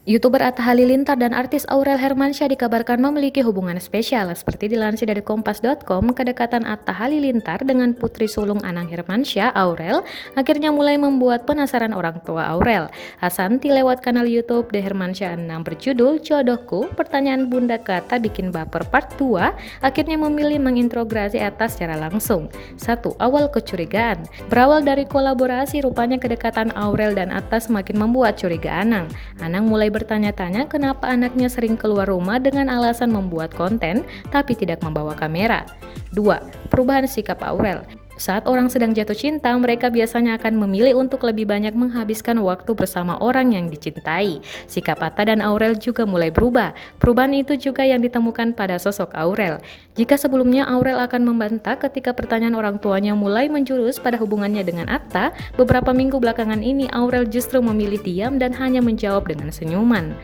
YouTuber Atta Halilintar dan artis Aurel Hermansyah dikabarkan memiliki hubungan spesial. Seperti dilansir dari Kompas.com, kedekatan Atta Halilintar dengan putri sulung Anang Hermansyah, Aurel, akhirnya mulai membuat penasaran orang tua Aurel. Hasanti lewat kanal YouTube The Hermansyah 6 berjudul Jodohku, pertanyaan Bunda Kata bikin baper part 2, akhirnya memilih menginterogasi Atta secara langsung. 1. Awal kecurigaan. Berawal dari kolaborasi, rupanya kedekatan Aurel dan Atta semakin membuat curiga Anang. Anang mulai bertanya-tanya kenapa anaknya sering keluar rumah dengan alasan membuat konten tapi tidak membawa kamera. 2. Perubahan sikap Aurel. Saat orang sedang jatuh cinta, mereka biasanya akan memilih untuk lebih banyak menghabiskan waktu bersama orang yang dicintai. Sikap Atta dan Aurel juga mulai berubah. Perubahan itu juga yang ditemukan pada sosok Aurel. Jika sebelumnya Aurel akan membantah ketika pertanyaan orang tuanya mulai menjurus pada hubungannya dengan Atta, beberapa minggu belakangan ini Aurel justru memilih diam dan hanya menjawab dengan senyuman.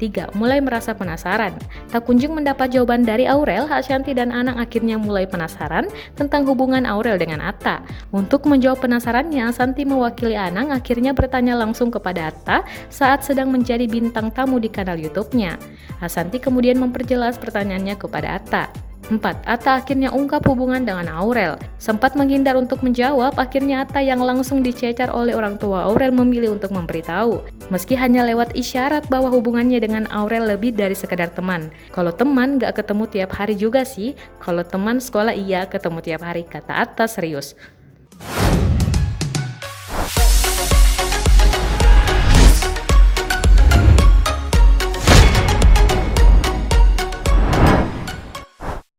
3. Mulai merasa penasaran. Tak kunjung mendapat jawaban dari Aurel, Hasanti dan Anang akhirnya mulai penasaran tentang hubungan Aurel dengan Atta. Untuk menjawab penasarannya, Hasanti mewakili Anang akhirnya bertanya langsung kepada Atta saat sedang menjadi bintang tamu di kanal YouTube-nya. Hasanti kemudian memperjelas pertanyaannya kepada Atta. 4. Atta akhirnya ungkap hubungan dengan Aurel. Sempat menghindar untuk menjawab, akhirnya Atta yang langsung dicecar oleh orang tua Aurel memilih untuk memberitahu. Meski hanya lewat isyarat bahwa hubungannya dengan Aurel lebih dari sekedar teman. Kalau teman gak ketemu tiap hari juga sih, kalau teman sekolah iya ketemu tiap hari, kata Atta serius.